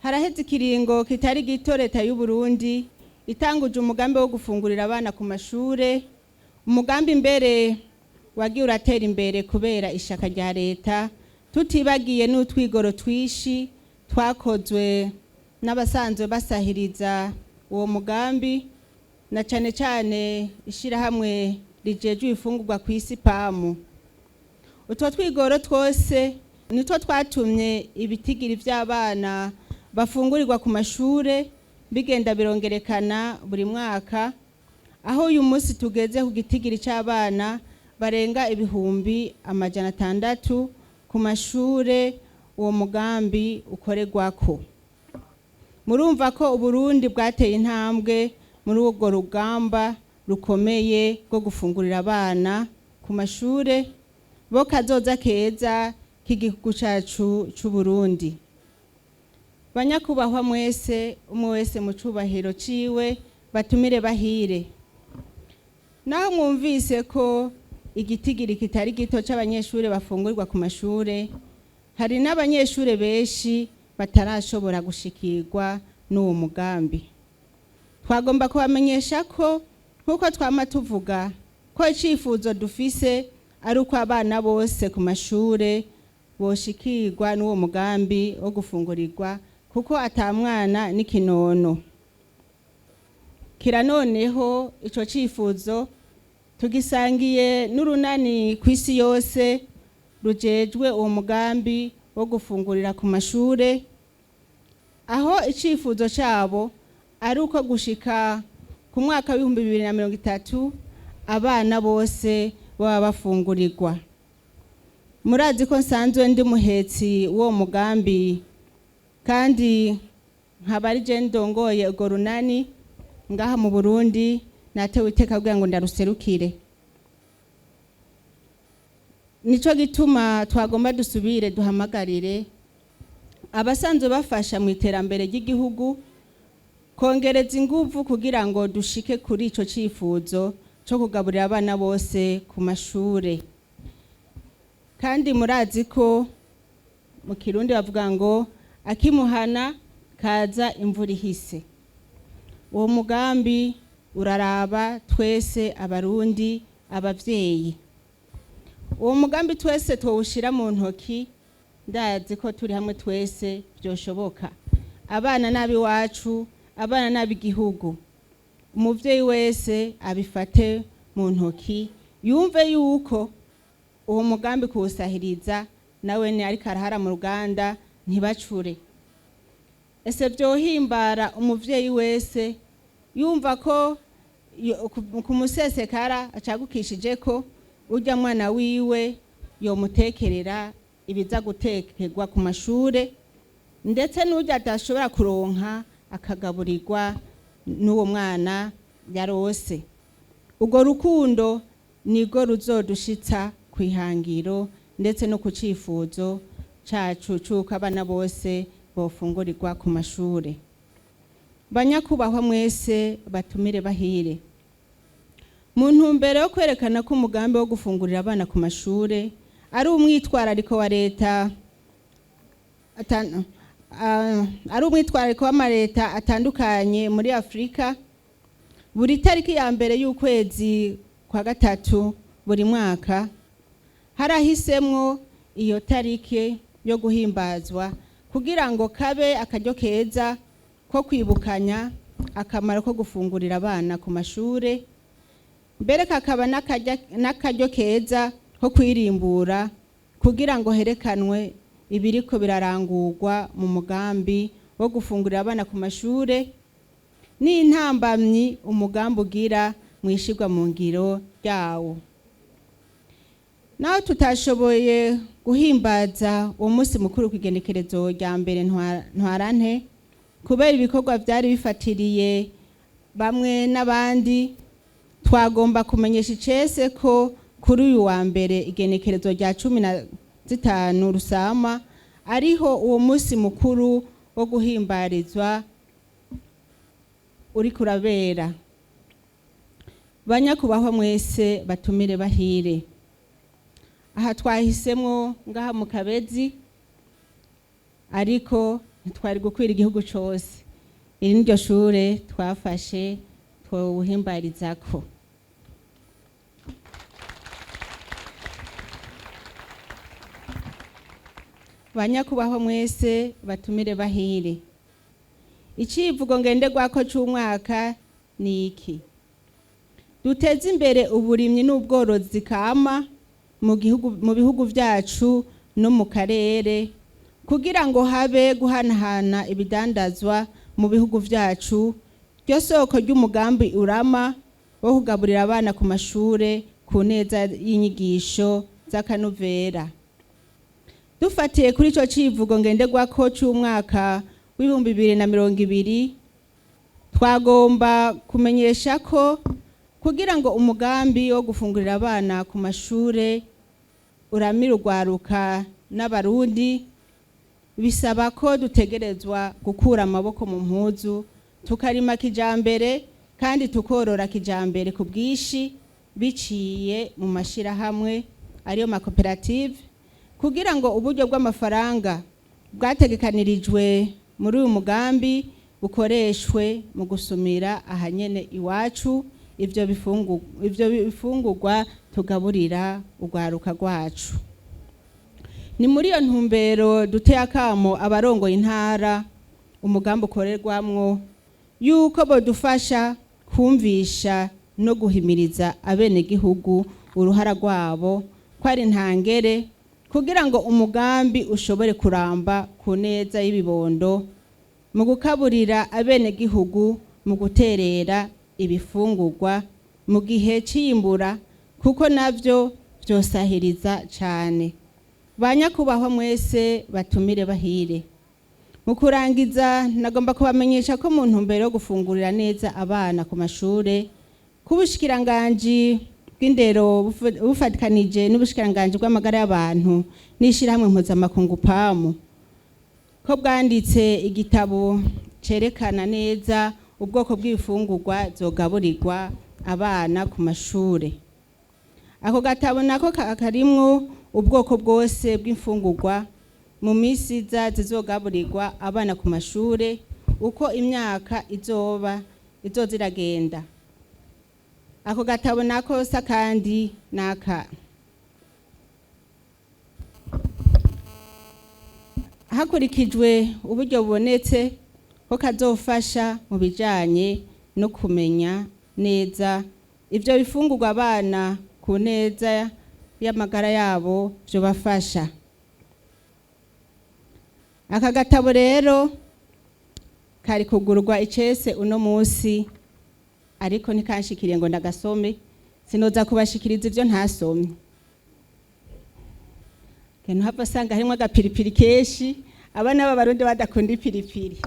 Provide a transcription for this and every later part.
haraheze ikiringo kitari gito leta y'u Burundi itanguje umugambi wo gufungurira abana ku mashure. Umugambi mbere wagiye uratera imbere kubera ishaka rya leta, tutibagiye n'utwigoro twishi twakozwe n'abasanzwe basahiriza uwo mugambi, na cane cane ishirahamwe rijejwe ifungurwa kw'isi pamu. Utwo twigoro twose nitwo twatumye ibitigiri vy'abana bafungurirwa ku mashure bigenda birongerekana buri mwaka, aho uyu munsi tugeze ku gitigiri c'abana barenga ibihumbi 600 ku mashure uwo mugambi ukorerwako. Murumva ko Uburundi bwateye intambwe muri urwo rugamba rukomeye rwo gufungurira abana ku mashure bo kazoza keza k'igihugu cacu c'u Burundi. Banyakubahwa mwese, umwe wese mu cubahiro ciwe, batumire bahire. Naho mwumvise ko igitigiri kitari gito c'abanyeshure bafungurirwa ku mashure, hari n'abanyeshure benshi batarashobora gushikirwa n'uwo mugambi. Twagomba kubamenyesha ko nkuko twama tuvuga ko icifuzo dufise ari uko abana bose ku mashure boshikirwa n'uwo mugambi wo gufungurirwa, kuko atamwana n'ikinono. Kira noneho ico cifuzo tugisangiye n'urunani kw'isi yose rujejwe uwo mugambi wo gufungurira ku mashure, aho icifuzo cabo ari uko gushika ku mwaka wa 2030 abana bose baba bafungurirwa. Murazi ko nsanzwe ndi muhetsi w'uwo mugambi, kandi nkaba ari je ndongoye urwo runani ngaha mu Burundi, natewe iteka kugira ngo ndaruserukire. Nico gituma twagomba dusubire duhamagarire abasanzwe bafasha mu iterambere ry'igihugu kongereza inguvu kugira ngo dushike kuri ico cifuzo cyo kugaburira abana bose ku mashure. Kandi murazi ko mu Kirundi bavuga ngo akimuhana kaza imvura ihise. Uwo mugambi uraraba twese abarundi, abavyeyi. Uwo mugambi twese twawushira mu ntoki, ndazi ko turi hamwe twese byoshoboka. Abana nabi wacu, abana nabi gihugu. Umuvyeyi wese abifate mu ntoki, yumve yuko uwo mugambi kuwusahiriza nawe ni ariko arahara mu ruganda ntibacure. Ese vyohimbara umuvyeyi wese yumva ko kumusesekara acagukishije ko urya mwana wiwe yomutekerera ibiza gutekerwa ku mashure, ndetse n'urya atashobora kuronka akagaburirwa n'uwo mwana yarose. Urwo rukundo nirwo ruzodushitsa kw'ihangiro ndetse no ku cifuzo cacu c'uko abana bose bofungurirwa ku mashure. Banyakubahwa mwese, batumire bahire. Mu ntumbero yo kwerekana ko umugambi wo gufungurira abana ku mashure ari umwitwarariko wa leta ari umwitwarariko w'amareta atandukanye muri Afrika, buri tariki ya mbere y'ukwezi kwa gatatu buri mwaka harahisemwo iyo tariki yo guhimbazwa kugira ngo kabe akaryo keza ko kwibukanya akamaro ko gufungurira abana ku mashure, mbere kakaba n'akaryo keza ko kwirimbura kugira ngo herekanwe ibiriko birarangurwa mu mugambi wo gufungurira abana ku mashure n'intambamyi umugambi ugira mwishirwa mu ngiro ryawo. Naho tutashoboye guhimbaza uwo munsi mukuru kw'igenekerezo rya mbere ntwarante kubera ibikorwa vyari bifatiriye bamwe n'abandi, twagomba kumenyesha icese ko kuri uyu wa mbere igenekerezo rya 15 Rusama ariho uwo munsi mukuru wo guhimbarizwa uri kurabera. Banyakubahwa mwese, batumire bahire. Aha twahisemwo ngaha mu Kabezi, ariko ntitwari gukwira igihugu cose. Iri niryo shure twafashe twowuhimbarizako. Banyakubahwa mwese batumire bahire. Icivugo ngenderwako c'umwaka ni iki? Duteze imbere uburimyi n'ubworozi kama mu bihugu vyacu no mu karere kugira ngo habe guhanahana ibidandazwa mu bihugu vyacu. Ryo soko ry'umugambi urama wo kugaburira abana ku mashure ku neza y'inyigisho z'akanovera. Dufatiye kuri ico civugo ngenderwako c'umwaka w'ibihumbi 2020, twagomba kumenyesha ko kugira ngo umugambi wo gufungurira abana ku mashure uramire urwaruka n'abarundi, bisaba ko dutegerezwa gukura amaboko mu mpuzu, tukarima kijambere kandi tukorora kijambere ku bwishi biciye mu mashirahamwe ariyo makoperative, kugira ngo uburyo bw'amafaranga bwategekanirijwe muri uyu mugambi bukoreshwe mu gusumira ahanyene iwacu ivyo bifungurwa tugaburira urwaruka rwacu. Ni muri iyo ntumbero duteye akamo abarongoye intara umugambi ukorerwamwo yuko bodufasha kumvisha no guhimiriza abenegihugu uruhara rwabo ko ari ntangere kugira ngo umugambi ushobore kuramba ku neza y'ibibondo mu gukaburira abenegihugu, mu guterera ibifungurwa mu gihe c'iyimbura, kuko navyo vyosahiriza cane. Banyakubahwa mwese batumire bahire. Mu kurangiza nagomba kubamenyesha ko mu ntumbero yo gufungurira neza abana ku mashure k'ubushikiranganji bw'indero bufatikanije n'ubushikiranganji bw'amagara y'abantu n'ishirahamwe mpuzamakungu pamu ko bwanditse igitabo cerekana neza ubwoko bw'ibifungurwa zogaburirwa abana ku mashure. Ako gatabo nako karimwo ubwoko bwose bw'imfungurwa mu misi iza zizogaburirwa abana ku mashure uko imyaka izoza iragenda. Ako gatabo nako sa kandi naka hakurikijwe uburyo bubonetse ko kazofasha mu bijanye no kumenya neza ivyo bifungurwa abana ku neza y'amagara yabo byo bafasha. Aka gatabo rero kari kugurwa icese uno musi, ariko ntikanshikiriye ngo ndagasome, sinoza kubashikiriza ivyo ntasomye. Keno hava sanga harimwo agapiripiri keshi, abana b'abarundi badakunda ipiripiri.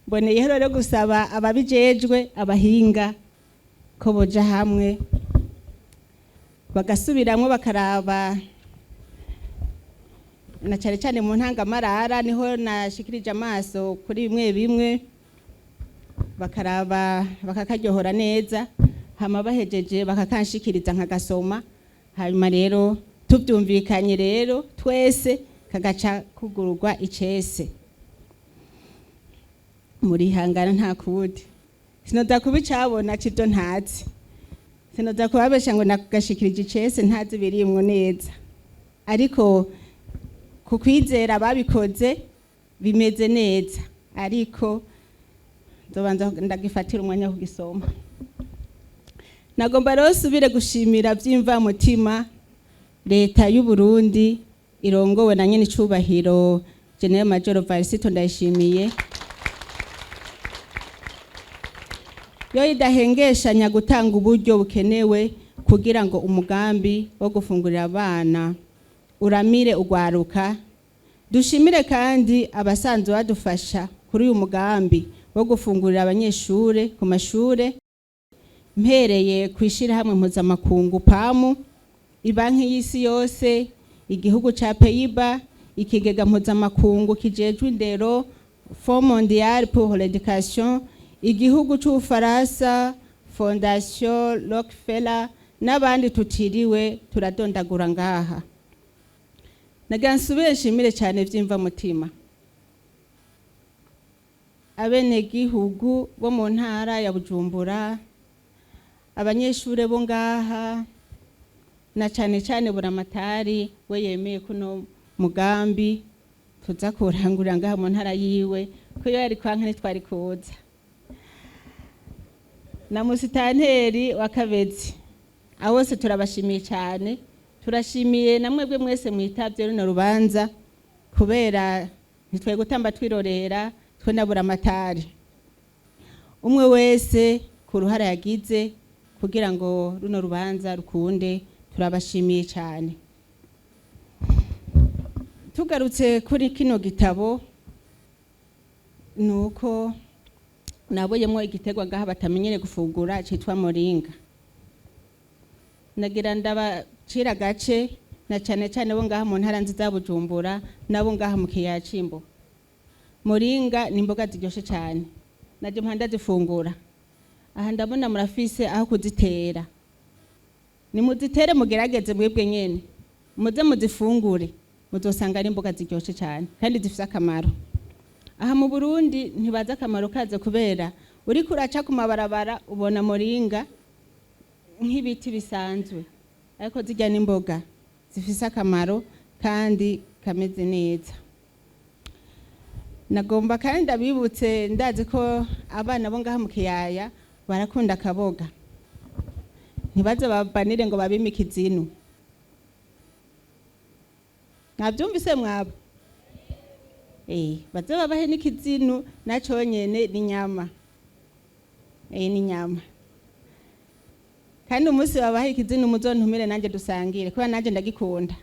Mboneye rero gusaba ababijejwe abahinga ko boja hamwe bagasubiramwo bakaraba, na cyane cyane mu ntangamarara niho nashikirije amaso kuri bimwe bimwe, bakaraba bakakaryohora neza, hama bahejeje bakakanshikiriza nkagasoma, hanyuma rero tuvyumvikanye rero twese kagaca kugururwa icese. Muri hangana nta kundi, sinoza kubicabona civyo ntazi, sinoza kubabesha ngo nakugashikirije icese ntazi birimwo neza, ariko kukwizera babikoze bimeze neza, ariko nzobanza ndagifatira umwanya kugisoma. Nagomba rero subire gushimira vy'imvamutima Reta y'u Burundi irongowe na nyene icubahiro General Major Varisito Ndayishimiye, yo idahengeshanya gutanga uburyo bukenewe kugira ngo umugambi wo gufungurira abana uramire urwaruka. Dushimire kandi abasanzwe badufasha kuri uyu mugambi wo gufungurira abanyeshure ku mashure, mpereye kw'ishirahamwe mpuzamakungu pamu, ibanki y'isi yose, igihugu ca Pays-Bas, ikigega mpuzamakungu kijejwe indero Fonds Mondial pour l'Education, igihugu c'Ubufaransa, Fondation Rockefeller n'abandi tutiriwe turadondagura ngaha. Nagira nsubire nshimire cyane vy'imvamutima abenegihugu bo mu ntara ya Bujumbura, abanyeshure bo ngaha, na cane cane buramatari we yemeye kuno mugambi tuza kurangurira ngaha mu ntara yiwe, ko iyo yari kwanka ntitwari kuza. Na musitanteri wa Kabezi, awose turabashimiye cyane, turashimiye namwebwe mwese mwitavye runo rubanza, kubera ntitwe gutamba twirorera twe na buramatari. Umwe wese ku ruhara yagize kugira ngo runo rubanza rukunde, turabashimiye cyane. Tugarutse kuri kino gitabo, nuko naboyemwo igitegwa ngaha batamenyere gufungura citwa moringa. Nagira ndabacira gace na cane cane bo ngaha mu ntara nziza Bujumbura nabo ngaha mu kiyaya c'Imbo. Moringa ni imboga ziryoshe cyane, naje mpanda zifungura. Aha ndabona murafise aho kuzitera, nimuzitere mugerageze mwebwe nyene, muze muzifungure, muzosanga ari imboga ziryoshe cyane kandi zifise akamaro. Aha mu Burundi ntibaza akamaro kazo, kubera uriko uraca ku mabarabara ubona moringa nk'ibiti bisanzwe, ariko zijya n'imboga zifise akamaro kandi kameze neza. Nagomba kandi ndabibutse, ndazi ko abana bo ngaha mu kiyaya barakunda akaboga, ntibaze babanire ngo babime ikizinu. Navyumvise mwabo? Baze babahe n'ikizinu naco nyene ni nyama. Ni nyama. Kandi umunsi babahe ikizinu muzontumire nanje dusangire, kuba nanje ndagikunda.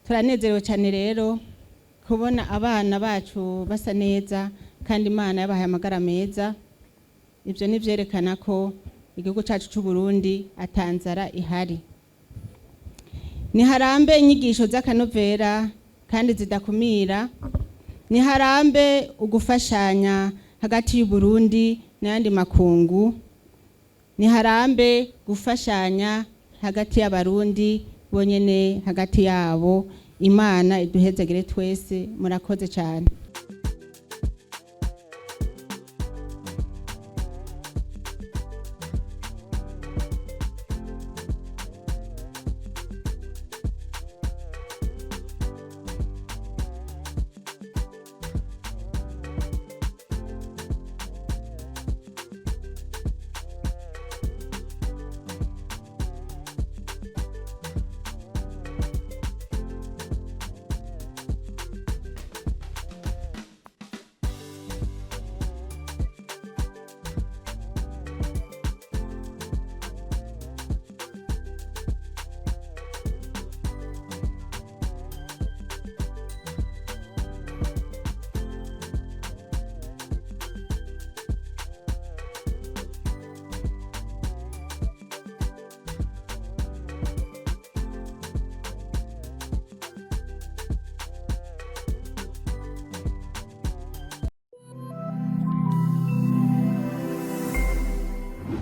Turanezerewe cyane rero kubona abana bacu basa neza kandi Imana yabahaye amagara meza. Ivyo ni vyerekana ko igihugu cacu c'u Burundi atanzara ihari. Niharambe inyigisho z'akanovera kandi zidakumira, niharambe ugufashanya hagati y'u Burundi n'ayandi makungu, niharambe gufashanya hagati y'abarundi bonyene hagati yabo. Imana iduhezagire twese, murakoze cyane.